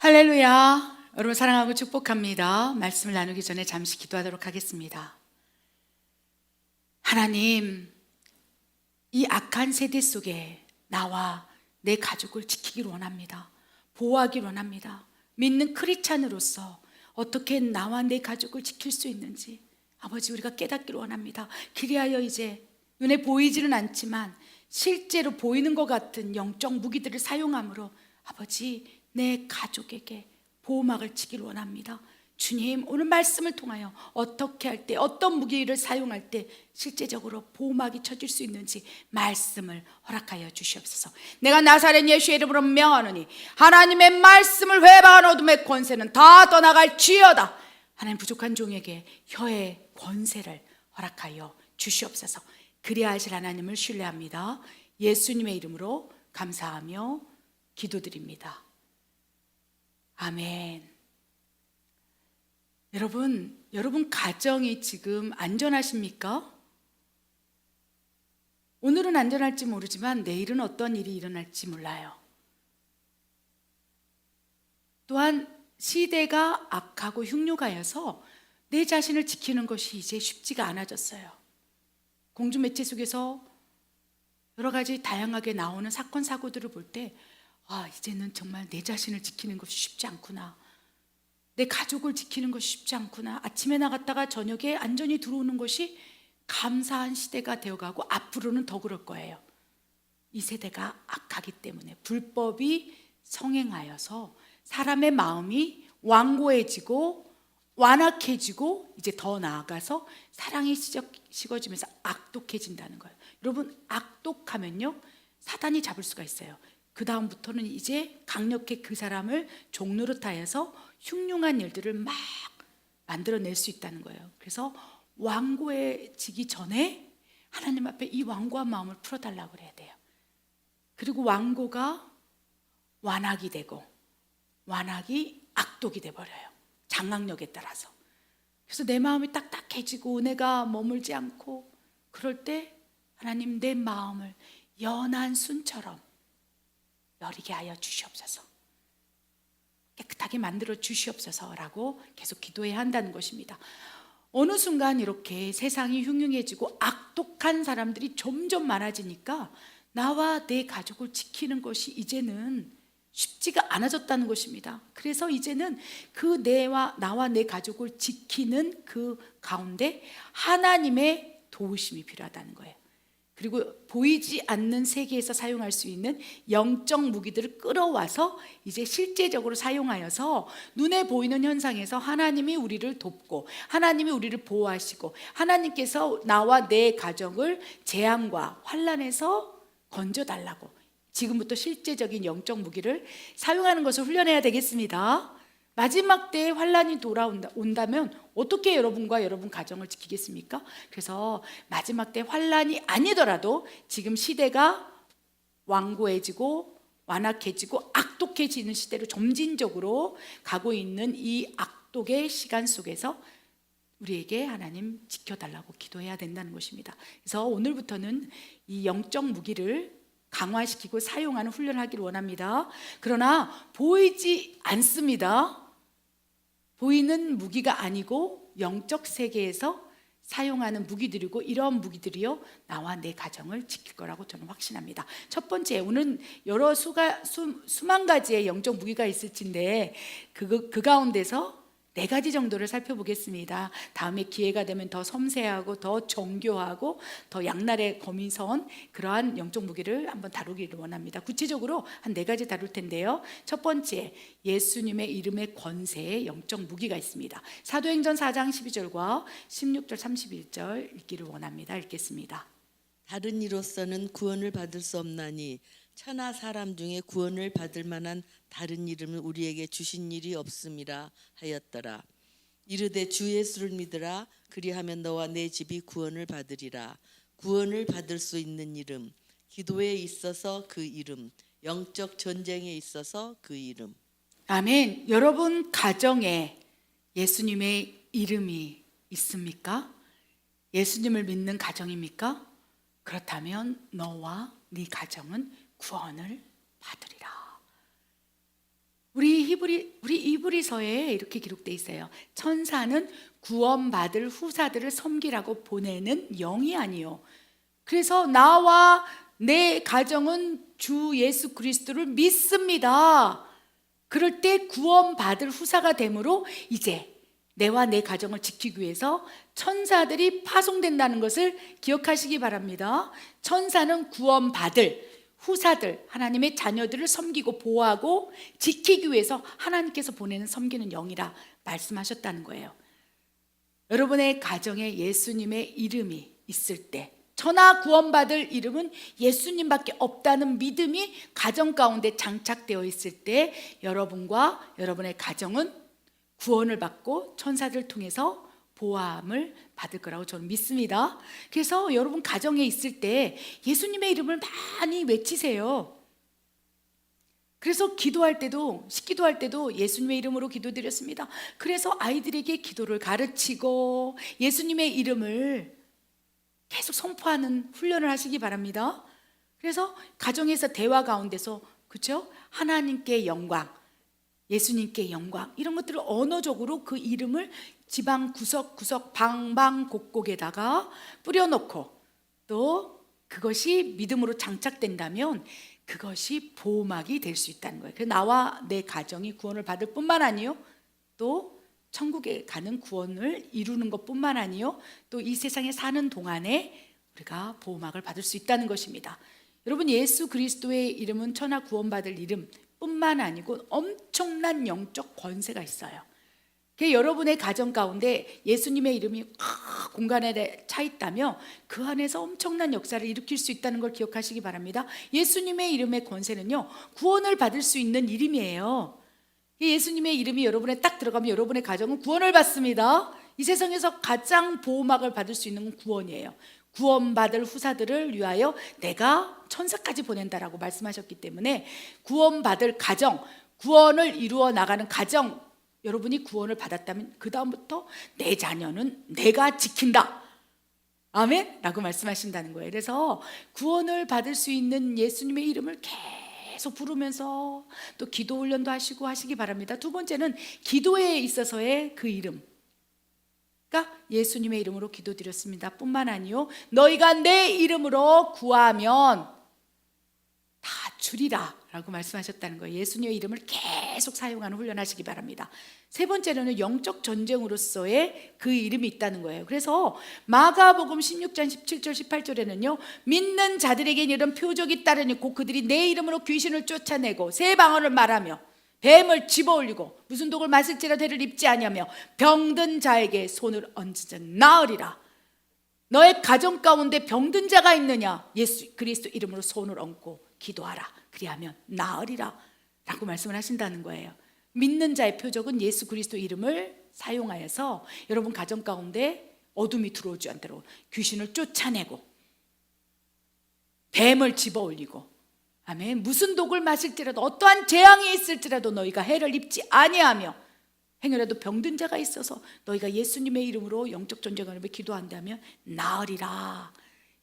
할렐루야. 여러분 사랑하고 축복합니다. 말씀을 나누기 전에 잠시 기도하도록 하겠습니다. 하나님, 이 악한 세대 속에 나와 내 가족을 지키기를 원합니다. 보호하기를 원합니다. 믿는 크리스찬으로서 어떻게 나와 내 가족을 지킬 수 있는지 아버지 우리가 깨닫기를 원합니다. 그리하여 이제 눈에 보이지는 않지만 실제로 보이는 것 같은 영적 무기들을 사용함으로 아버지 내 가족에게 보호막을 치기를 원합니다. 주님, 오늘 말씀을 통하여 어떻게 할 때, 어떤 무기를 사용할 때 실제적으로 보호막이 쳐질 수 있는지 말씀을 허락하여 주시옵소서. 내가 나사렛 예수의 이름으로 명하노니 하나님의 말씀을 회방한 어둠의 권세는 다 떠나갈지어다. 하나님, 부족한 종에게 혀의 권세를 허락하여 주시옵소서. 그리하실 하나님을 신뢰합니다. 예수님의 이름으로 감사하며 기도드립니다. 아멘. 여러분 가정이 지금 안전하십니까? 오늘은 안전할지 모르지만 내일은 어떤 일이 일어날지 몰라요. 또한 시대가 악하고 흉흉하여서 내 자신을 지키는 것이 이제 쉽지가 않아졌어요. 공중매체 속에서 여러 가지 다양하게 나오는 사건 사고들을 볼 때 이제는 정말 내 자신을 지키는 것이 쉽지 않구나. 내 가족을 지키는 것이 쉽지 않구나. 아침에 나갔다가 저녁에 안전히 들어오는 것이 감사한 시대가 되어가고 앞으로는 더 그럴 거예요. 이 세대가 악하기 때문에 불법이 성행하여서 사람의 마음이 완고해지고 완악해지고 이제 더 나아가서 사랑이 식어지면서 악독해진다는 거예요. 여러분, 악독하면요 사단이 잡을 수가 있어요. 그 다음부터는 이제 강력히 그 사람을 종노릇하여서 흉흉한 일들을 막 만들어낼 수 있다는 거예요. 그래서 완고해지기 전에 하나님 앞에 이 완고한 마음을 풀어달라고 그래야 돼요. 그리고 완고가 완악이 되고 완악이 악독이 돼버려요. 장악력에 따라서. 그래서 내 마음이 딱딱해지고 내가 머물지 않고 그럴 때 하나님 내 마음을 연한 순처럼 여리게 하여 주시옵소서. 깨끗하게 만들어 주시옵소서라고 계속 기도해야 한다는 것입니다. 어느 순간 이렇게 세상이 흉흉해지고 악독한 사람들이 점점 많아지니까 나와 내 가족을 지키는 것이 이제는 쉽지가 않아졌다는 것입니다. 그래서 이제는 그 나와 내 가족을 지키는 그 가운데 하나님의 도우심이 필요하다는 거예요. 그리고 보이지 않는 세계에서 사용할 수 있는 영적 무기들을 끌어와서 이제 실제적으로 사용하여서 눈에 보이는 현상에서 하나님이 우리를 돕고 하나님이 우리를 보호하시고 하나님께서 나와 내 가정을 재앙과 환난에서 건져달라고 지금부터 실제적인 영적 무기를 사용하는 것을 훈련해야 되겠습니다. 마지막 때에 환난이 온다면 어떻게 여러분과 여러분 가정을 지키겠습니까? 그래서 마지막 때 환난이 아니더라도 지금 시대가 완고해지고 완악해지고 악독해지는 시대로 점진적으로 가고 있는 이 악독의 시간 속에서 우리에게 하나님 지켜달라고 기도해야 된다는 것입니다. 그래서 오늘부터는 이 영적 무기를 강화시키고 사용하는 훈련을 하기를 원합니다. 그러나 보이지 않습니다. 보이는 무기가 아니고 영적 세계에서 사용하는 무기들이고 이런 무기들이요 나와 내 가정을 지킬 거라고 저는 확신합니다. 첫 번째, 오늘은 여러 수만 가지의 영적 무기가 있을진데 그 가운데서 4가지 정도를 살펴보겠습니다. 다음에 기회가 되면 더 섬세하고 더 정교하고 더 양날의 검이 선 그러한 영적 무기를 한번 다루기를 원합니다. 구체적으로 한 4가지 다룰 텐데요. 첫 번째, 예수님의 이름의 권세의 영적 무기가 있습니다. 사도행전 4장 12절과 16절 31절 읽기를 원합니다. 읽겠습니다. 다른 이로서는 구원을 받을 수 없나니 천하 사람 중에 구원을 받을 만한 다른 이름을 우리에게 주신 일이 없음이라 하였더라. 이르되 주 예수를 믿으라. 그리하면 너와 내 집이 구원을 받으리라. 구원을 받을 수 있는 이름, 기도에 있어서 그 이름, 영적 전쟁에 있어서 그 이름. 아멘. 여러분 가정에 예수님의 이름이 있습니까? 예수님을 믿는 가정입니까? 그렇다면 너와 네 가정은 구원을 받으리라. 우리 이브리서에 이렇게 기록돼 있어요. 천사는 구원받을 후사들을 섬기라고 보내는 영이 아니요. 그래서 나와 내 가정은 주 예수 그리스도를 믿습니다. 그럴 때 구원받을 후사가 되므로 이제 내와 내 가정을 지키기 위해서 천사들이 파송된다는 것을 기억하시기 바랍니다. 천사는 구원받을 후사들, 하나님의 자녀들을 섬기고 보호하고 지키기 위해서 하나님께서 보내는 섬기는 영이라 말씀하셨다는 거예요. 여러분의 가정에 예수님의 이름이 있을 때, 천하 구원받을 이름은 예수님밖에 없다는 믿음이 가정 가운데 장착되어 있을 때 여러분과 여러분의 가정은 구원을 받고 천사들을 통해서 보호함을 받을 거라고 저는 믿습니다. 그래서 여러분 가정에 있을 때 예수님의 이름을 많이 외치세요. 그래서 기도할 때도, 식기도할 때도 예수님의 이름으로 기도드렸습니다. 그래서 아이들에게 기도를 가르치고 예수님의 이름을 계속 선포하는 훈련을 하시기 바랍니다. 그래서 가정에서 대화 가운데서, 그렇죠? 하나님께 영광, 예수님께 영광, 이런 것들을 언어적으로 그 이름을 집안 구석구석 방방곡곡에다가 뿌려놓고 또 그것이 믿음으로 장착된다면 그것이 보호막이 될 수 있다는 거예요. 그래서 나와 내 가정이 구원을 받을 뿐만 아니요, 또 천국에 가는 구원을 이루는 것뿐만 아니요, 또 이 세상에 사는 동안에 우리가 보호막을 받을 수 있다는 것입니다. 여러분, 예수 그리스도의 이름은 천하 구원받을 이름 뿐만 아니고 엄청난 영적 권세가 있어요. 여러분의 가정 가운데 예수님의 이름이 공간에 차 있다면 그 안에서 엄청난 역사를 일으킬 수 있다는 걸 기억하시기 바랍니다. 예수님의 이름의 권세는요, 구원을 받을 수 있는 이름이에요. 예수님의 이름이 여러분에 딱 들어가면 여러분의 가정은 구원을 받습니다. 이 세상에서 가장 보호막을 받을 수 있는 건 구원이에요. 구원받을 후사들을 위하여 내가 천사까지 보낸다라고 말씀하셨기 때문에 구원받을 가정, 구원을 이루어 나가는 가정, 여러분이 구원을 받았다면 그 다음부터 내 자녀는 내가 지킨다, 아멘? 라고 말씀하신다는 거예요. 그래서 구원을 받을 수 있는 예수님의 이름을 계속 부르면서 또 기도 훈련도 하시고 하시기 바랍니다. 두 번째는 기도에 있어서의 그 이름, 그러니까 예수님의 이름으로 기도드렸습니다 뿐만 아니요, 너희가 내 이름으로 구하면 다 주리라 라고 말씀하셨다는 거예요. 예수님의 이름을 계속 사용하는 훈련하시기 바랍니다. 세 번째로는 영적 전쟁으로서의 그 이름이 있다는 거예요. 그래서 마가복음 16장 17절 18절에는요, 믿는 자들에게는 이런 표적이 따르니 곧 그들이 내 이름으로 귀신을 쫓아내고 새 방언을 말하며 뱀을 집어올리고 무슨 독을 마실지라도 해를 입지 아니하며 병든 자에게 손을 얹으자 나으리라. 너의 가정 가운데 병든 자가 있느냐? 예수 그리스도 이름으로 손을 얹고 기도하라. 그리하면 나으리라 라고 말씀을 하신다는 거예요. 믿는 자의 표적은 예수 그리스도 이름을 사용하여서 여러분 가정 가운데 어둠이 들어오지 않도록 귀신을 쫓아내고 뱀을 집어올리고, 아멘, 무슨 독을 마실지라도 어떠한 재앙이 있을지라도 너희가 해를 입지 아니하며 행여라도 병든 자가 있어서 너희가 예수님의 이름으로 영적 전쟁을 기도한다면 나으리라.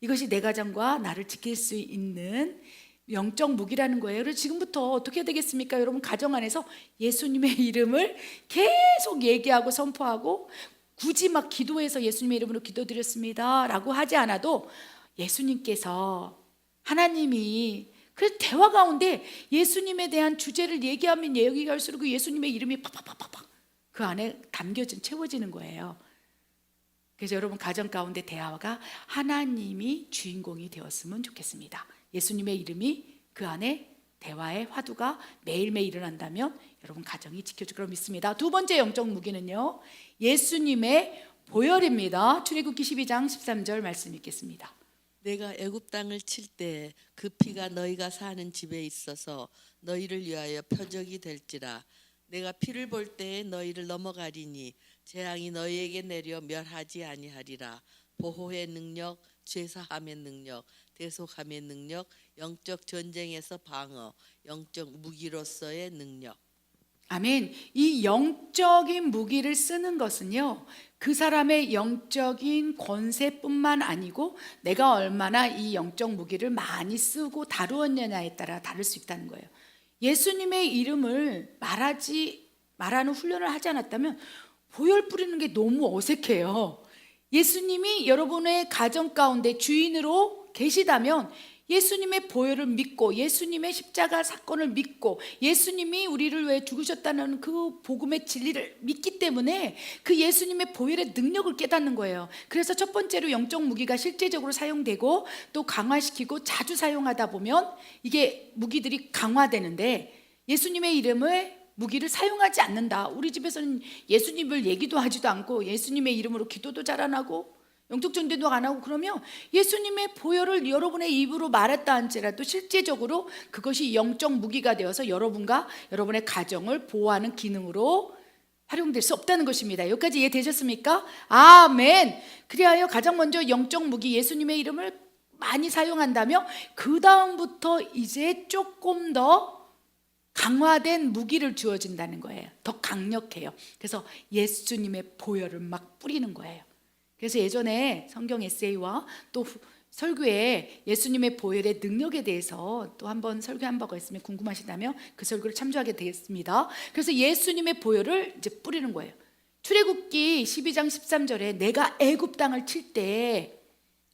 이것이 내 가정과 나를 지킬 수 있는 영적 무기라는 거예요. 그래서 지금부터 어떻게 되겠습니까? 여러분 가정 안에서 예수님의 이름을 계속 얘기하고 선포하고, 굳이 막 기도해서 예수님의 이름으로 기도드렸습니다 라고 하지 않아도 예수님께서, 하나님이, 그래서 대화 가운데 예수님에 대한 주제를 얘기하면 얘기할수록 그 예수님의 이름이 팍팍팍팍 그 안에 담겨진, 채워지는 거예요. 그래서 여러분 가정 가운데 대화가 하나님이 주인공이 되었으면 좋겠습니다. 예수님의 이름이 그 안에 대화의 화두가 매일매일 일어난다면 여러분 가정이 지켜질 거라고 믿습니다. 두 번째 영적 무기는요, 예수님의 보혈입니다. 출애굽기 12장 13절 말씀 읽겠습니다. 내가 애굽 땅을 칠 때 그 피가 너희가 사는 집에 있어서 너희를 위하여 표적이 될지라. 내가 피를 볼 때에 너희를 넘어가리니 재앙이 너희에게 내려 멸하지 아니하리라. 보호의 능력, 죄사함의 능력, 대속함의 능력, 영적 전쟁에서 방어, 영적 무기로서의 능력. 아멘. 이 영적인 무기를 쓰는 것은요, 그 사람의 영적인 권세뿐만 아니고 내가 얼마나 이 영적 무기를 많이 쓰고 다루었느냐에 따라 다를 수 있다는 거예요. 예수님의 이름을 말하는 훈련을 하지 않았다면 보혈 뿌리는 게 너무 어색해요. 예수님이 여러분의 가정 가운데 주인으로 계시다면 예수님의 보혈을 믿고 예수님의 십자가 사건을 믿고 예수님이 우리를 위해 죽으셨다는 그 복음의 진리를 믿기 때문에 그 예수님의 보혈의 능력을 깨닫는 거예요. 그래서 첫 번째로 영적 무기가 실제적으로 사용되고 또 강화시키고 자주 사용하다 보면 이게 무기들이 강화되는데, 예수님의 이름을 무기를 사용하지 않는다. 우리 집에서는 예수님을 얘기도 하지도 않고 예수님의 이름으로 기도도 잘 안 하고 영적 전도도 안 하고, 그러면 예수님의 보혈을 여러분의 입으로 말했다 할지라도 실제적으로 그것이 영적 무기가 되어서 여러분과 여러분의 가정을 보호하는 기능으로 활용될 수 없다는 것입니다. 여기까지 이해되셨습니까? 아멘. 그리하여 가장 먼저 영적 무기 예수님의 이름을 많이 사용한다며 그 다음부터 이제 조금 더 강화된 무기를 주어진다는 거예요. 더 강력해요. 그래서 예수님의 보혈을 막 뿌리는 거예요. 그래서 예전에 성경 에세이와 또 설교에 예수님의 보혈의 능력에 대해서 또 한번 설교한 바가 있으면 궁금하시다면 그 설교를 참조하게 되겠습니다. 그래서 예수님의 보혈을 이제 뿌리는 거예요. 출애굽기 12장 13절에 내가 애굽 땅을 칠 때,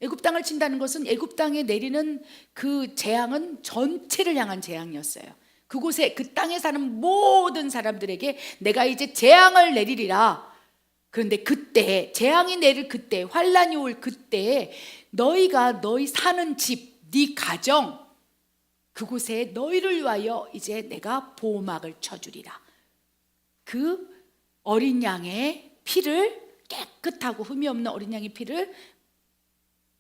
애굽 땅을 친다는 것은 애굽 땅에 내리는 그 재앙은 전체를 향한 재앙이었어요. 그곳에 그 땅에 사는 모든 사람들에게 내가 이제 재앙을 내리리라. 그런데 그때 재앙이 내릴 그때, 환란이 올 그때 너희가 너희 사는 집, 네 가정, 그곳에 너희를 위하여 이제 내가 보호막을 쳐주리라. 그 어린 양의 피를, 깨끗하고 흠이 없는 어린 양의 피를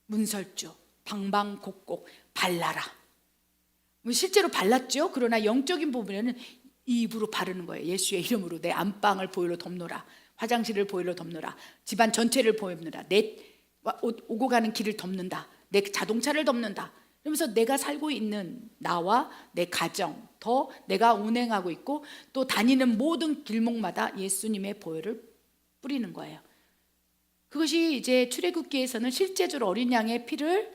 문설주, 방방곡곡 발라라. 실제로 발랐죠. 그러나 영적인 부분에는 입으로 바르는 거예요. 예수의 이름으로 내 안방을 보혈로 덮노라. 화장실을 보혈로 덮노라. 집안 전체를 보혈로, 내 오고 가는 길을 덮는다. 내 자동차를 덮는다. 그러면서 내가 살고 있는 나와 내 가정, 더 내가 운행하고 있고 또 다니는 모든 길목마다 예수님의 보혈을 뿌리는 거예요. 그것이 이제 출애굽기에서는 실제적으로 어린 양의 피를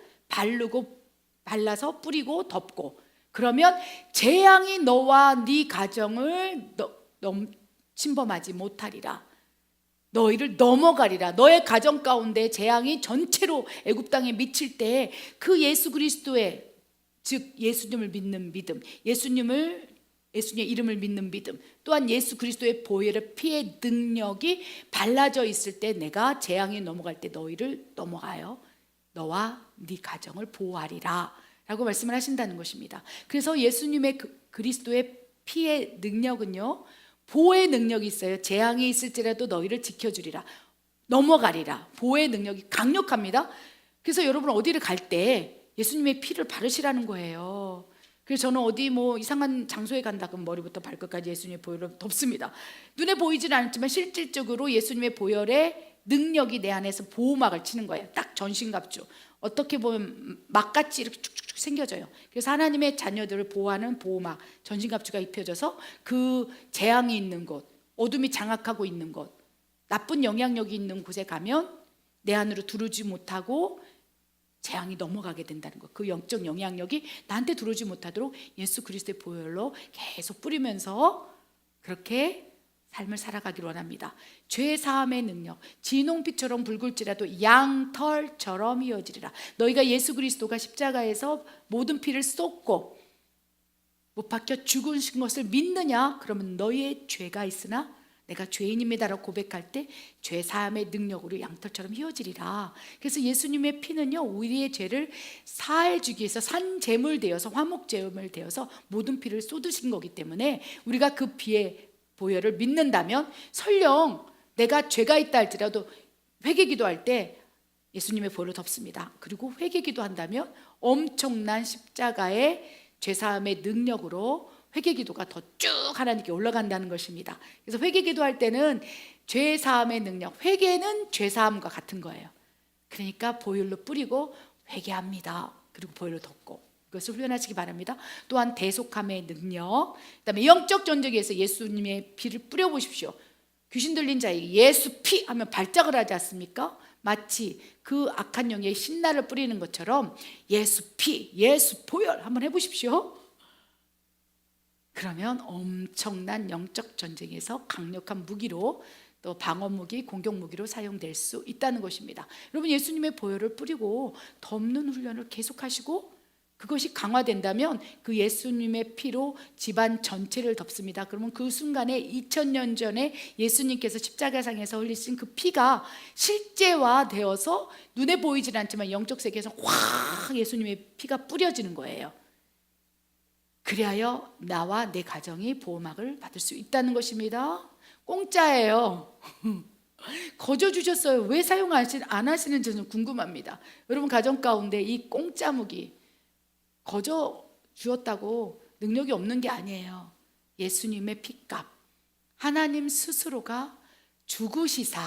발라서 뿌리고 덮고, 그러면 재앙이 너와 네 가정을 침범하지 못하리라. 너희를 넘어가리라. 너의 가정 가운데 재앙이 전체로 애굽 땅에 미칠 때 그 예수 그리스도의, 즉 예수님을 믿는 믿음, 예수님의 이름을 믿는 믿음, 또한 예수 그리스도의 보혈의 피의 능력이 발라져 있을 때 내가 재앙이 넘어갈 때 너희를 넘어가요. 너와 네 가정을 보호하리라 라고 말씀을 하신다는 것입니다. 그래서 예수님의 그리스도의 피의 능력은요, 보호의 능력이 있어요. 재앙이 있을지라도 너희를 지켜주리라, 넘어가리라. 보호의 능력이 강력합니다. 그래서 여러분 어디를 갈 때 예수님의 피를 바르시라는 거예요. 그래서 저는 어디 뭐 이상한 장소에 간다 그러면 머리부터 발끝까지 예수님의 보혈로 덮습니다. 눈에 보이지는 않지만 실질적으로 예수님의 보혈의 능력이 내 안에서 보호막을 치는 거예요. 딱 전신갑주. 어떻게 보면 막같이 이렇게 쭉쭉쭉 생겨져요. 그래서 하나님의 자녀들을 보호하는 보호막, 전신갑주가 입혀져서 그 재앙이 있는 곳, 어둠이 장악하고 있는 곳, 나쁜 영향력이 있는 곳에 가면 내 안으로 들어오지 못하고 재앙이 넘어가게 된다는 것. 그 영적 영향력이 나한테 들어오지 못하도록 예수 그리스도의 보혈로 계속 뿌리면서 그렇게 삶을 살아가기를 원합니다. 죄 사함의 능력, 진홍빛처럼 붉을지라도 양털처럼 이어지리라. 너희가 예수 그리스도가 십자가에서 모든 피를 쏟고 못 박혀 죽으신 것을 믿느냐? 그러면 너희의 죄가 있으나 내가 죄인입니다라고 고백할 때 죄 사함의 능력으로 양털처럼 휘어지리라. 그래서 예수님의 피는요, 우리의 죄를 사해 주기 위해서 산제물 되어서, 화목제물 되어서 모든 피를 쏟으신 거기 때문에 우리가 그 피의 보혈을 믿는다면 설령 내가 죄가 있다 할지라도 회개기도할 때 예수님의 보혈로 덮습니다. 그리고 회개기도 한다면 엄청난 십자가의 죄사함의 능력으로 회개기도가 더 쭉 하나님께 올라간다는 것입니다. 그래서 회개기도할 때는 죄사함의 능력, 회개는 죄사함과 같은 거예요. 그러니까 보혈로 뿌리고 회개합니다. 그리고 보혈로 덮고, 그것을 훈련하시기 바랍니다. 또한 대속함의 능력, 그다음에 영적 전쟁에서 예수님의 피를 뿌려보십시오. 귀신 들린 자에게 예수 피 하면 발작을 하지 않습니까? 마치 그 악한 영의 신나를 뿌리는 것처럼 예수 피, 예수 보혈 한번 해보십시오. 그러면 엄청난 영적 전쟁에서 강력한 무기로 또 방어 무기, 공격 무기로 사용될 수 있다는 것입니다. 여러분, 예수님의 보혈을 뿌리고 덮는 훈련을 계속하시고 그것이 강화된다면 그 예수님의 피로 집안 전체를 덮습니다. 그러면 그 순간에 2000년 전에 예수님께서 십자가상에서 흘리신 그 피가 실제화되어서 눈에 보이질 않지만 영적 세계에서 확 예수님의 피가 뿌려지는 거예요. 그리하여 나와 내 가정이 보호막을 받을 수 있다는 것입니다. 공짜예요. 거저 주셨어요. 왜 사용 안 하시는지 저는 궁금합니다. 여러분 가정 가운데 이 공짜 무기 거저 주었다고 능력이 없는 게 아니에요. 예수님의 피값, 하나님 스스로가 죽으시사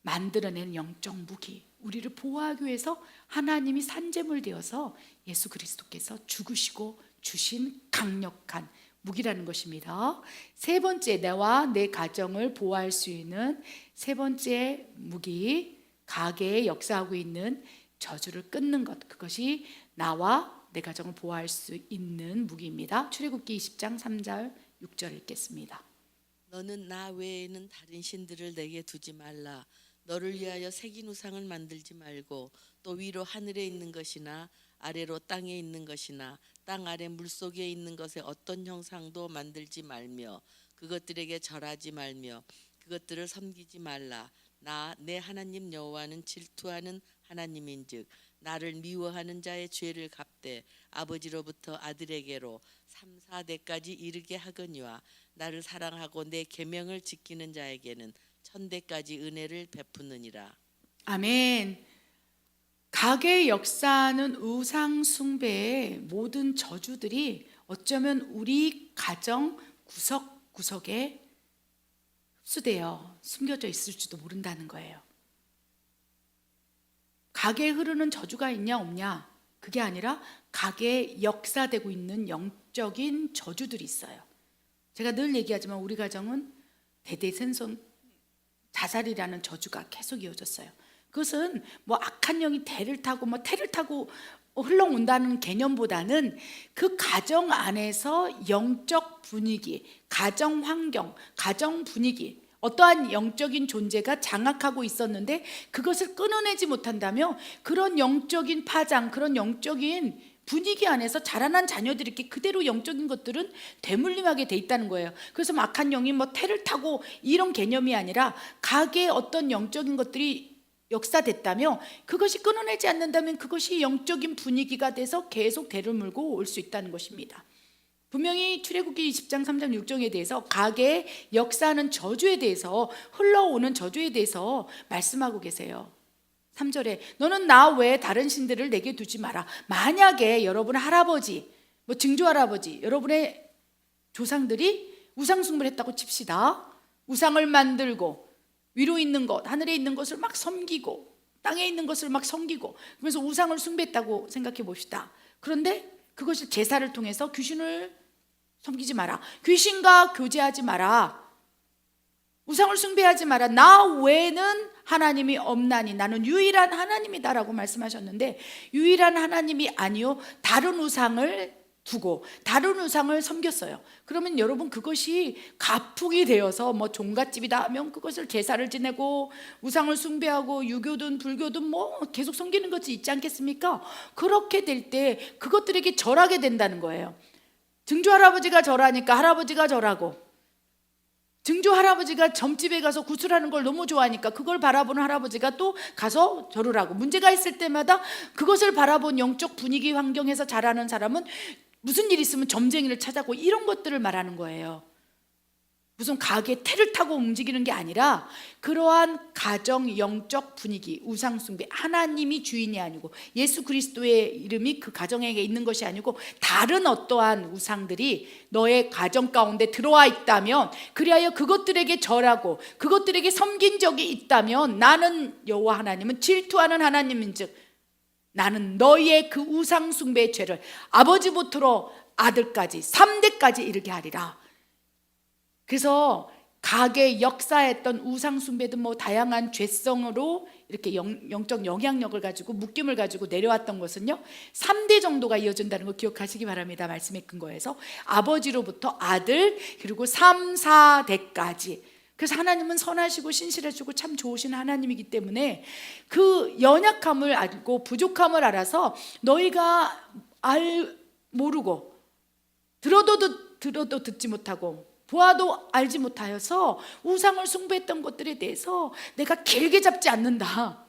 만들어낸 영적 무기, 우리를 보호하기 위해서 하나님이 산재물 되어서 예수 그리스도께서 죽으시고 주신 강력한 무기라는 것입니다. 세 번째, 나와 내 가정을 보호할 수 있는 세 번째 무기, 가계에 역사하고 있는 저주를 끊는 것, 그것이 나와 내 가정을 보호할 수 있는 무기입니다. 출애굽기 20장 3절 6절 읽겠습니다. 너는 나 외에는 다른 신들을 내게 두지 말라. 너를 위하여 새긴 우상을 만들지 말고 또 위로 하늘에 있는 것이나 아래로 땅에 있는 것이나 땅 아래 물속에 있는 것의 어떤 형상도 만들지 말며 그것들에게 절하지 말며 그것들을 섬기지 말라. 나 내 하나님 여호와는 질투하는 하나님인즉 나를 미워하는 자의 죄를 갚되 아버지로부터 아들에게로 3, 4대까지 이르게 하거니와 나를 사랑하고 내 계명을 지키는 자에게는 1000대까지 은혜를 베푸느니라. 아멘. 가계의 역사는 우상 숭배의 모든 저주들이 어쩌면 우리 가정 구석구석에 흡수되어 숨겨져 있을지도 모른다는 거예요. 가계에 흐르는 저주가 있냐 없냐, 그게 아니라 가계에 역사되고 있는 영적인 저주들이 있어요. 제가 늘 얘기하지만 우리 가정은 대대손손 자살이라는 저주가 계속 이어졌어요. 그것은 뭐 악한 영이 대를 타고 뭐 태를 타고 흘러온다는 개념보다는 그 가정 안에서 영적 분위기, 가정 환경, 가정 분위기, 어떠한 영적인 존재가 장악하고 있었는데 그것을 끊어내지 못한다면 그런 영적인 파장, 그런 영적인 분위기 안에서 자라난 자녀들이 이렇게 그대로 영적인 것들은 되물림하게 돼 있다는 거예요. 그래서 악한 영이 뭐 태를 타고 이런 개념이 아니라 가계에 어떤 영적인 것들이 역사됐다면 그것이 끊어내지 않는다면 그것이 영적인 분위기가 돼서 계속 대를 물고 올 수 있다는 것입니다. 분명히 출애굽기 20장 3장 6절에 대해서 가계의 역사하는 저주에 대해서, 흘러오는 저주에 대해서 말씀하고 계세요. 3절에 너는 나 외에 다른 신들을 내게 두지 마라. 만약에 여러분 할아버지, 뭐 증조 할아버지, 여러분의 조상들이 우상 숭배를 했다고 칩시다. 우상을 만들고 위로 있는 것, 하늘에 있는 것을 막 섬기고 땅에 있는 것을 막 섬기고 그래서 우상을 숭배했다고 생각해 봅시다. 그런데 그것이 제사를 통해서 귀신을 섬기지 마라, 귀신과 교제하지 마라, 우상을 숭배하지 마라, 나 외에는 하나님이 없나니 나는 유일한 하나님이다라고 말씀하셨는데, 유일한 하나님이 아니요 다른 우상을 두고 다른 우상을 섬겼어요. 그러면 여러분 그것이 가풍이 되어서 뭐 종갓집이다 하면 그것을 제사를 지내고 우상을 숭배하고 유교든 불교든 뭐 계속 섬기는 것이 있지 않겠습니까? 그렇게 될 때 그것들에게 절하게 된다는 거예요. 증조 할아버지가 절하니까 할아버지가 절하고, 증조 할아버지가 점집에 가서 구슬하는 걸 너무 좋아하니까 그걸 바라보는 할아버지가 또 가서 절을 하고, 문제가 있을 때마다 그것을 바라본 영적 분위기 환경에서 자라는 사람은 무슨 일 있으면 점쟁이를 찾아고 이런 것들을 말하는 거예요. 무슨 가게 태를 타고 움직이는 게 아니라 그러한 가정 영적 분위기, 우상 숭배, 하나님이 주인이 아니고 예수 그리스도의 이름이 그 가정에게 있는 것이 아니고 다른 어떠한 우상들이 너의 가정 가운데 들어와 있다면, 그리하여 그것들에게 절하고 그것들에게 섬긴 적이 있다면 나는 여호와 하나님은 질투하는 하나님인즉 나는 너희의 그 우상 숭배의 죄를 아버지부터 아들까지 3대까지 이르게 하리라. 그래서 가계 역사했던 우상 숭배든 뭐 다양한 죄성으로 이렇게 영적 영향력을 가지고 묶임을 가지고 내려왔던 것은요 3대 정도가 이어진다는 거 기억하시기 바랍니다. 말씀의 근거에서 아버지로부터 아들 그리고 3, 4대까지. 그래서 하나님은 선하시고 신실하시고 참 좋으신 하나님이기 때문에 그 연약함을 알고 부족함을 알아서 너희가 모르고 들어도 듣지 못하고 보아도 알지 못하여서 우상을 숭배했던 것들에 대해서 내가 길게 잡지 않는다.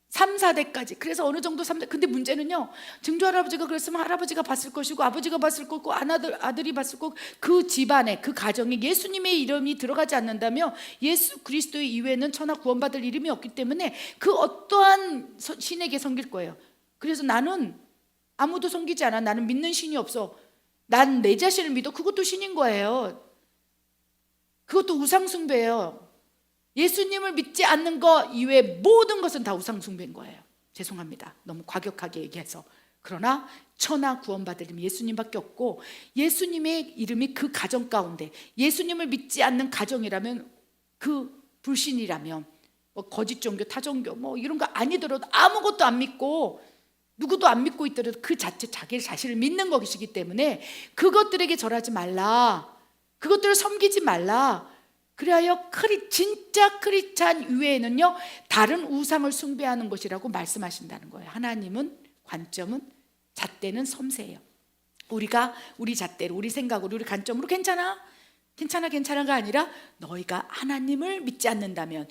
3, 4대까지. 그래서 어느 정도 3대. 근데 문제는요 증조 할아버지가 그랬으면 할아버지가 봤을 것이고 아버지가 봤을 거고 아들이 봤을 거고 그 집안에 그 가정에 예수님의 이름이 들어가지 않는다면 예수 그리스도의 이외에는 천하 구원받을 이름이 없기 때문에 그 어떠한 신에게 섬길 거예요. 그래서 나는 아무도 섬기지 않아. 나는 믿는 신이 없어. 난 내 자신을 믿어. 그것도 신인 거예요. 그것도 우상숭배예요. 예수님을 믿지 않는 것 이외에 모든 것은 다 우상숭배인 거예요. 죄송합니다. 너무 과격하게 얘기해서. 그러나 천하 구원받을 이름 예수님밖에 없고 예수님의 이름이 그 가정 가운데 예수님을 믿지 않는 가정이라면 그 불신이라면 뭐 거짓 종교, 타종교 뭐 이런 거 아니더라도 아무것도 안 믿고 누구도 안 믿고 있더라도 그 자체 자기 자신을 믿는 것이기 때문에 그것들에게 절하지 말라. 그것들을 섬기지 말라. 그리하여 진짜 크리스찬 이외에는요 다른 우상을 숭배하는 것이라고 말씀하신다는 거예요. 하나님은 관점은 잣대는 섬세해요. 우리가 우리 잣대로 우리 생각으로 우리 관점으로 괜찮아가 아니라 너희가 하나님을 믿지 않는다면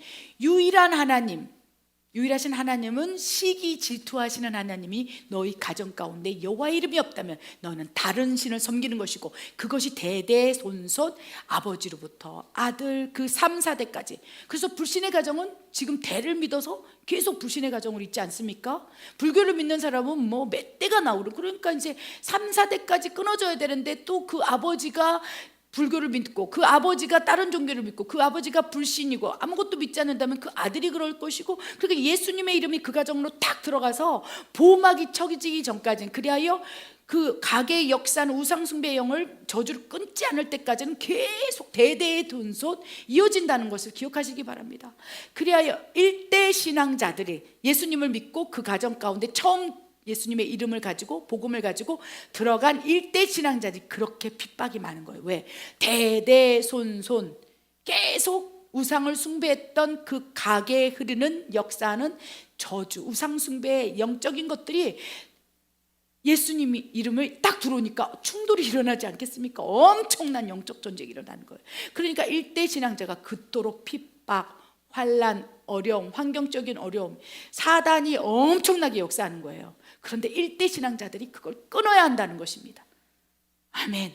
유일하신 하나님은 시기 질투하시는 하나님이 너희 가정 가운데 여호와의 이름이 없다면 너는 다른 신을 섬기는 것이고 그것이 대대손손 아버지로부터 아들 그 3, 4대까지. 그래서 불신의 가정은 지금 대를 믿어서 계속 불신의 가정을 있지 않습니까? 불교를 믿는 사람은 뭐 몇 대가 나오고 그러니까 이제 3, 4대까지 끊어져야 되는데 또 그 아버지가 불교를 믿고 그 아버지가 다른 종교를 믿고 그 아버지가 불신이고 아무것도 믿지 않는다면 그 아들이 그럴 것이고 그러니까 예수님의 이름이 그 가정으로 탁 들어가서 보호막이 쳐지기 전까지는 그리하여 그 가게의 역사는 우상숭배의 영을 저주를 끊지 않을 때까지는 계속 대대손손 이어진다는 것을 기억하시기 바랍니다. 그리하여 일대 신앙자들이 예수님을 믿고 그 가정 가운데 처음 예수님의 이름을 가지고 복음을 가지고 들어간 일대 신앙자들이 그렇게 핍박이 많은 거예요. 왜? 대대손손 계속 우상을 숭배했던 그 가게에 흐르는 역사는 저주, 우상 숭배의 영적인 것들이 예수님의 이름을 딱 들어오니까 충돌이 일어나지 않겠습니까? 엄청난 영적 전쟁이 일어나는 거예요. 그러니까 일대 신앙자가 그토록 핍박, 환난, 어려움, 환경적인 어려움, 사단이 엄청나게 역사하는 거예요. 그런데 일대 신앙자들이 그걸 끊어야 한다는 것입니다. 아멘.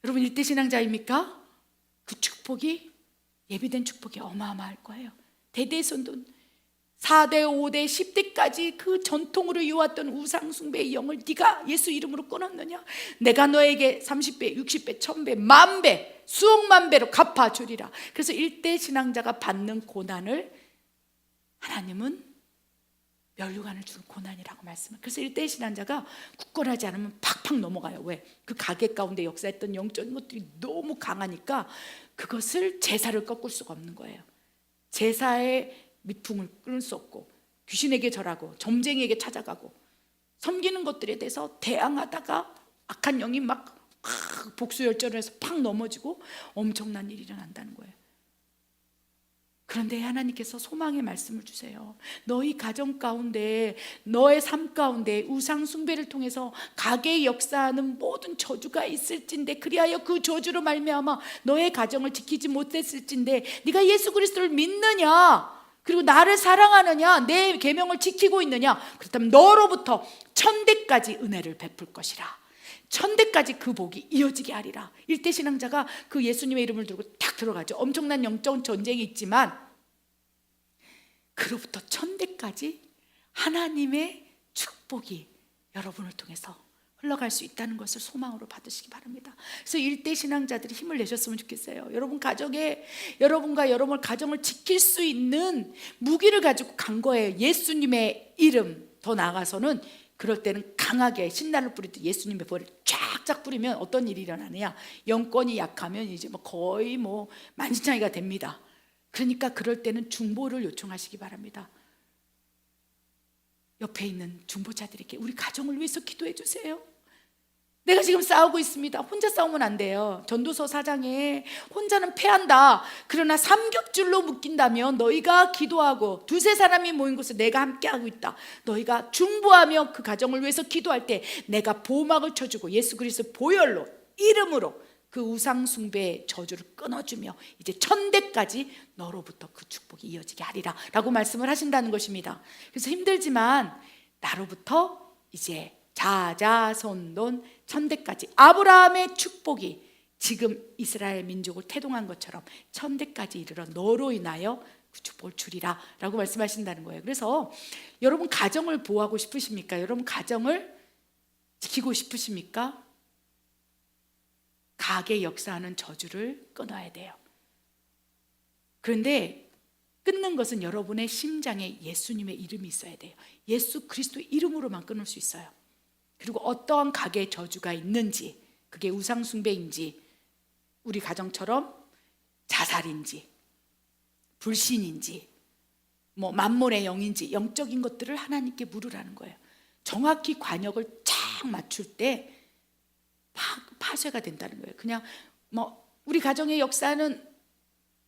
여러분 일대 신앙자입니까? 그 축복이 예비된 축복이 어마어마할 거예요. 대대손손 4대, 5대, 10대까지 그 전통으로 이어왔던 우상숭배의 영을 네가 예수 이름으로 끊었느냐? 내가 너에게 30배, 60배, 1000배, 만배, 수억만 배로 갚아주리라. 그래서 일대 신앙자가 받는 고난을 하나님은 면류관을 주는 고난이라고 말씀을. 그래서 일대 신앙자가 굳건하지 않으면 팍팍 넘어가요. 왜? 그 가게 가운데 역사했던 영적인 것들이 너무 강하니까 그것을 제사를 꺾을 수가 없는 거예요. 제사의 미풍을 끊을 수 없고 귀신에게 절하고 점쟁이에게 찾아가고 섬기는 것들에 대해서 대항하다가 악한 영이 막 복수열전을 해서 팍 넘어지고 엄청난 일이 일어난다는 거예요. 그런데 하나님께서 소망의 말씀을 주세요. 너희 가정 가운데 너의 삶 가운데 우상 숭배를 통해서 가게의 역사하는 모든 저주가 있을진데 그리하여 그 저주로 말미암아 너의 가정을 지키지 못했을진데 네가 예수 그리스도를 믿느냐 그리고 나를 사랑하느냐 내 계명을 지키고 있느냐 그렇다면 너로부터 1000대까지 은혜를 베풀 것이라. 1000대까지 그 복이 이어지게 하리라. 일대 신앙자가 그 예수님의 이름을 들고 탁 들어가죠. 엄청난 영적 전쟁이 있지만 그로부터 1000대까지 하나님의 축복이 여러분을 통해서 흘러갈 수 있다는 것을 소망으로 받으시기 바랍니다. 그래서 일대 신앙자들이 힘을 내셨으면 좋겠어요. 여러분 가정에 여러분과 여러분 가정을 지킬 수 있는 무기를 가지고 간 거예요. 예수님의 이름. 더 나아가서는 그럴 때는 강하게 신나를 뿌리듯 예수님의 벌을 쫙쫙 뿌리면 어떤 일이 일어나느냐? 영권이 약하면 이제 뭐 거의 뭐 만신창이가 됩니다. 그러니까 그럴 때는 중보를 요청하시기 바랍니다. 옆에 있는 중보자들에게 우리 가정을 위해서 기도해 주세요. 내가 지금 싸우고 있습니다. 혼자 싸우면 안 돼요. 전도서 4장에 혼자는 패한다. 그러나 삼겹줄로 묶인다면 너희가 기도하고 두세 사람이 모인 곳에 내가 함께하고 있다. 너희가 중보하며 그 가정을 위해서 기도할 때 내가 보호막을 쳐주고 예수 그리스도 보혈로 이름으로 그 우상 숭배의 저주를 끊어주며 이제 천대까지 너로부터 그 축복이 이어지게 하리라 라고 말씀을 하신다는 것입니다. 그래서 힘들지만 나로부터 이제 자자손돈 천대까지 아브라함의 축복이 지금 이스라엘 민족을 태동한 것처럼 천대까지 이르러 너로 인하여 그 축복을 주리라 라고 말씀하신다는 거예요. 그래서 여러분 가정을 보호하고 싶으십니까? 여러분 가정을 지키고 싶으십니까? 가계 역사하는 저주를 끊어야 돼요. 그런데 끊는 것은 여러분의 심장에 예수님의 이름이 있어야 돼요. 예수 그리스도 이름으로만 끊을 수 있어요. 그리고 어떠한 가계의 저주가 있는지, 그게 우상 숭배인지, 우리 가정처럼 자살인지, 불신인지, 뭐 만몬의 영인지, 영적인 것들을 하나님께 물으라는 거예요. 정확히 관역을 쫙 맞출 때 파쇄가 된다는 거예요. 그냥 뭐 우리 가정의 역사는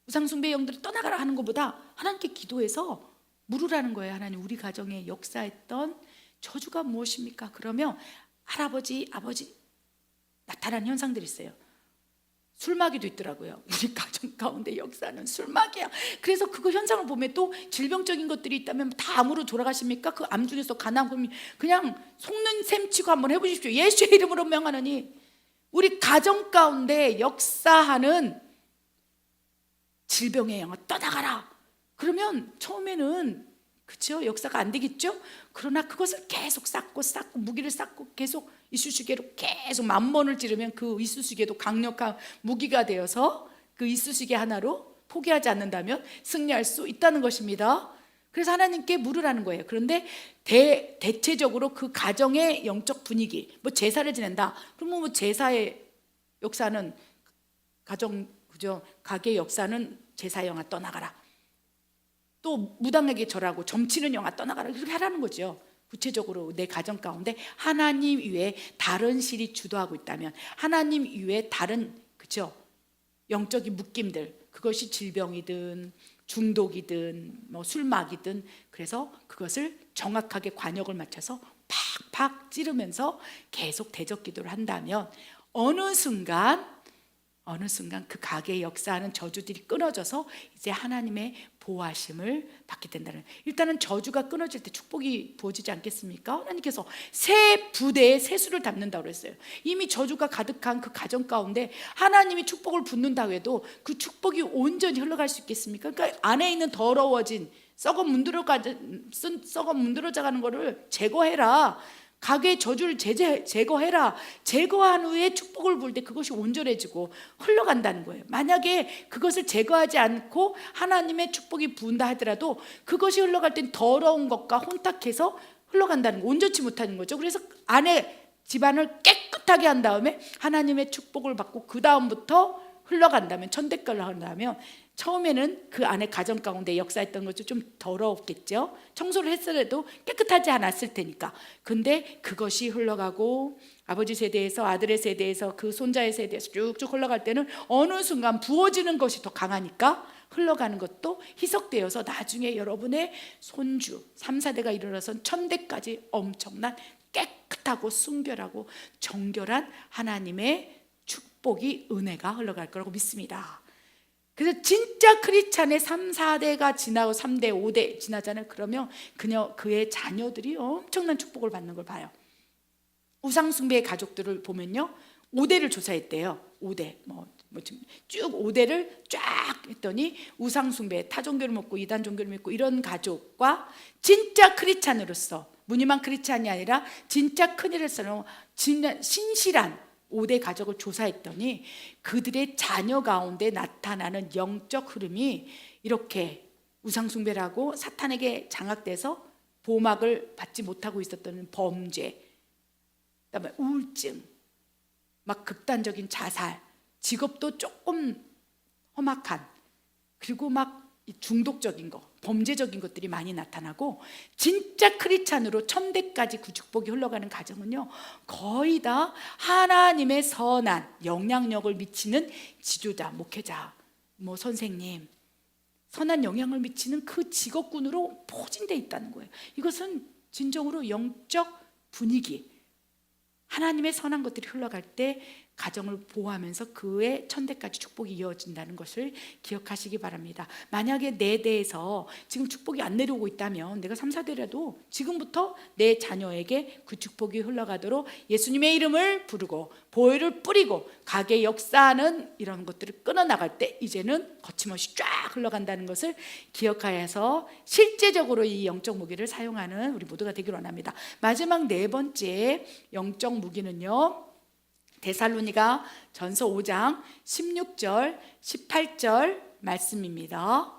우상 숭배 영들을 떠나가라 하는 것보다 하나님께 기도해서 물으라는 거예요. 하나님, 우리 가정에 역사했던 저주가 무엇입니까? 그러면 할아버지, 아버지 나타나는 현상들이 있어요. 술마귀도 있더라고요. 우리 가정 가운데 역사는 술마귀야. 그래서 그거 현상을 보면 또 질병적인 것들이 있다면 다 암으로 돌아가십니까? 그 암 중에서 간암, 그냥 속는 셈 치고 한번 해보십시오. 예수의 이름으로 명하노니 우리 가정 가운데 역사하는 질병의 영아 떠나가라. 그러면 처음에는 그렇죠? 역사가 안 되겠죠? 그러나 그것을 계속 쌓고 무기를 쌓고 계속 이쑤시개로 계속 만번을 찌르면 그 이쑤시개도 강력한 무기가 되어서 그 이쑤시개 하나로 포기하지 않는다면 승리할 수 있다는 것입니다. 그래서 하나님께 물으라는 거예요. 그런데 대체적으로 그 가정의 영적 분위기, 뭐 제사를 지낸다. 그러면 뭐 제사의 역사는 가정, 그죠? 가게 역사는 제사 영아 떠나가라. 또 무당에게 절하고 점치는 영아 떠나가라. 그렇게 하라는 거죠. 구체적으로 내 가정 가운데 하나님 이외에 다른 신이 주도하고 있다면, 하나님 이외에 다른, 그죠? 영적인 묶임들, 그것이 질병이든 중독이든 뭐 술마귀든, 그래서 그것을 정확하게 관역을 맞춰서 팍팍 찌르면서 계속 대적 기도를 한다면 어느 순간 그 가게의 역사하는 저주들이 끊어져서 이제 하나님의 보호하심을 받게 된다는. 일단은 저주가 끊어질 때 축복이 부어지지 않겠습니까? 하나님께서 새 부대에 새 수를 담는다고 그랬어요. 이미 저주가 가득한 그 가정 가운데 하나님이 축복을 붓는다고 해도 그 축복이 온전히 흘러갈 수 있겠습니까? 그러니까 안에 있는 더러워진 썩어 문드러져가는 거를 제거해라. 가게의 저주를 제거해라. 제거한 후에 축복을 부을 때 그것이 온전해지고 흘러간다는 거예요. 만약에 그것을 제거하지 않고 하나님의 축복이 부은다 하더라도 그것이 흘러갈 땐 더러운 것과 혼탁해서 흘러간다는 거, 온전치 못하는 거죠. 그래서 안에 집안을 깨끗하게 한 다음에 하나님의 축복을 받고 그 다음부터 흘러간다면, 천대걸로 한다면 처음에는 그 안에 가정 가운데 역사했던 것도 좀 더러웠겠죠. 청소를 했어도 깨끗하지 않았을 테니까. 근데 그것이 흘러가고 아버지 세대에서 아들의 세대에서 그 손자의 세대에서 쭉쭉 흘러갈 때는 어느 순간 부어지는 것이 더 강하니까 흘러가는 것도 희석되어서 나중에 여러분의 손주 3, 4대가 이르러선 천대까지 엄청난 깨끗하고 순결하고 정결한 하나님의 축복이, 은혜가 흘러갈 거라고 믿습니다. 그래서 진짜 크리스찬의 3, 4대가 지나고 3대, 5대 지나잖아요. 그러면 그의 자녀들이 엄청난 축복을 받는 걸 봐요. 우상숭배의 가족들을 보면요, 5대를 조사했대요. 5대 쭉 5대를 쫙 했더니 우상숭배, 타종교를 믿고 이단 종교를 믿고 이런 가족과 진짜 크리스찬으로서, 무늬만 크리스찬이 아니라 진짜 큰일에서는 진짜 신실한 5대 가족을 조사했더니 그들의 자녀 가운데 나타나는 영적 흐름이 이렇게 우상숭배라고 사탄에게 장악돼서 보호막을 받지 못하고 있었던 범죄, 그다음에 우울증, 막 극단적인 자살, 직업도 조금 험악한, 그리고 막 이 중독적인 거, 범죄적인 것들이 많이 나타나고, 진짜 크리스찬으로 천대까지 그 축복이 흘러가는 가정은요, 거의 다 하나님의 선한 영향력을 미치는 지도자, 목회자, 뭐 선생님, 선한 영향을 미치는 그 직업군으로 포진되어 있다는 거예요. 이것은 진정으로 영적 분위기, 하나님의 선한 것들이 흘러갈 때 가정을 보호하면서 그의 천대까지 축복이 이어진다는 것을 기억하시기 바랍니다. 만약에 내 대에서 지금 축복이 안 내려오고 있다면 내가 3, 4대라도 지금부터 내 자녀에게 그 축복이 흘러가도록 예수님의 이름을 부르고 보혈을 뿌리고 가게 역사하는 이런 것들을 끊어나갈 때 이제는 거침없이 쫙 흘러간다는 것을 기억하여서 실제적으로 이 영적 무기를 사용하는 우리 모두가 되기를 원합니다. 마지막 네 번째 영적 무기는요, 데살로니가 전서 5장 16절 18절 말씀입니다.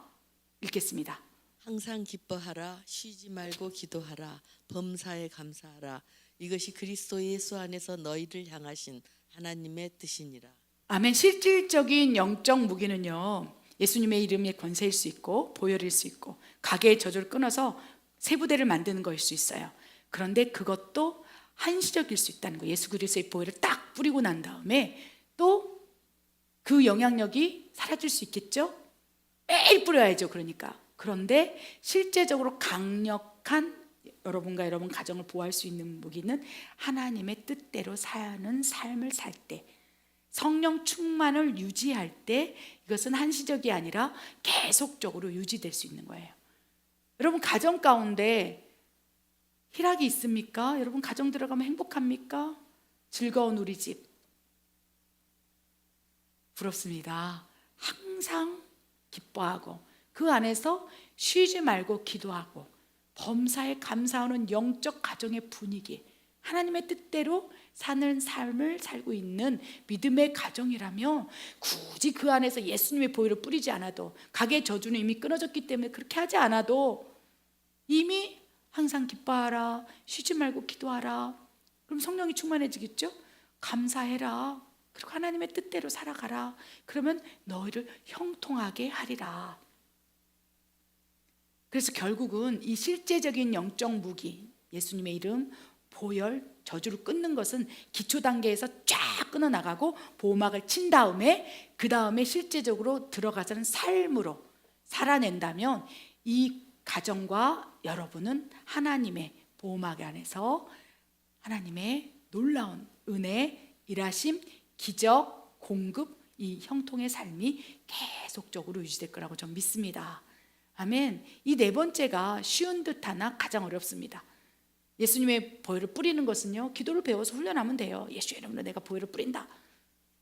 읽겠습니다. 항상 기뻐하라, 쉬지 말고 기도하라, 범사에 감사하라. 이것이 그리스도 예수 안에서 너희를 향하신 하나님의 뜻이니라. 아멘. 실질적인 영적 무기는요, 예수님의 이름의 권세일 수 있고 보혈일 수 있고 가게의 저주를 끊어서 새 부대를 만드는 것일 수 있어요. 그런데 그것도 한시적일 수 있다는 거예요. 예수 그리스도의 보혈을 딱 뿌리고 난 다음에 또 그 영향력이 사라질 수 있겠죠? 매일 뿌려야죠. 그러니까. 그런데 실제적으로 강력한 여러분과 여러분 가정을 보호할 수 있는 무기는 하나님의 뜻대로 사는 삶을 살 때, 성령 충만을 유지할 때, 이것은 한시적이 아니라 계속적으로 유지될 수 있는 거예요. 여러분 가정 가운데 희락이 있습니까? 여러분 가정 들어가면 행복합니까? 즐거운 우리 집. 부럽습니다. 항상 기뻐하고 그 안에서 쉬지 말고 기도하고 범사에 감사하는 영적 가정의 분위기, 하나님의 뜻대로 사는 삶을 살고 있는 믿음의 가정이라면 굳이 그 안에서 예수님의 보혈을 뿌리지 않아도, 가게의 저주는 이미 끊어졌기 때문에 그렇게 하지 않아도 이미 항상 기뻐하라, 쉬지 말고 기도하라. 그럼 성령이 충만해지겠죠? 감사해라. 그리고 하나님의 뜻대로 살아가라. 그러면 너희를 형통하게 하리라. 그래서 결국은 이 실제적인 영적 무기, 예수님의 이름, 보혈, 저주를 끊는 것은 기초 단계에서 쫙 끊어나가고 보호막을 친 다음에 그 다음에 실제적으로 들어가자는 삶으로 살아낸다면 이 가정과 여러분은 하나님의 보호막 안에서 하나님의 놀라운 은혜, 일하심, 기적, 공급, 이 형통의 삶이 계속적으로 유지될 거라고 저는 믿습니다. 아멘. 이 네 번째가 쉬운 듯하나 가장 어렵습니다. 예수님의 보혈을 뿌리는 것은요, 기도를 배워서 훈련하면 돼요. 예수 이름으로 내가 보혈을 뿌린다.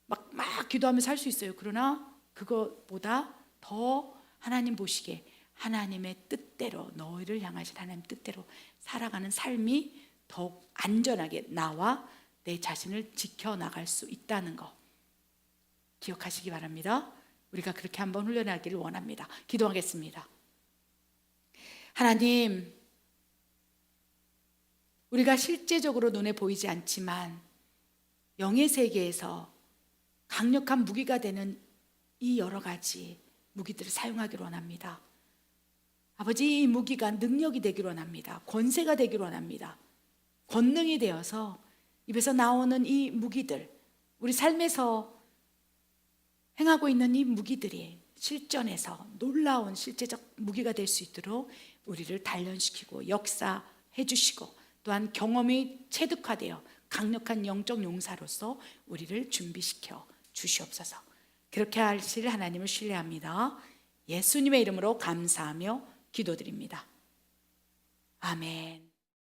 막 기도하면서 살 수 있어요. 그러나 그것보다 더 하나님 보시기에 하나님의 뜻대로, 너희를 향하신 하나님 뜻대로 살아가는 삶이 더욱 안전하게 나와 내 자신을 지켜나갈 수 있다는 거 기억하시기 바랍니다. 우리가 그렇게 한번 훈련하기를 원합니다. 기도하겠습니다. 하나님, 우리가 실제적으로 눈에 보이지 않지만 영의 세계에서 강력한 무기가 되는 이 여러 가지 무기들을 사용하기를 원합니다. 아버지, 이 무기가 능력이 되기를 원합니다. 권세가 되기를 원합니다. 권능이 되어서 입에서 나오는 이 무기들, 우리 삶에서 행하고 있는 이 무기들이 실전에서 놀라운 실제적 무기가 될 수 있도록 우리를 단련시키고 역사해 주시고, 또한 경험이 체득화되어 강력한 영적 용사로서 우리를 준비시켜 주시옵소서. 그렇게 하실 하나님을 신뢰합니다. 예수님의 이름으로 감사하며 기도드립니다. 아멘.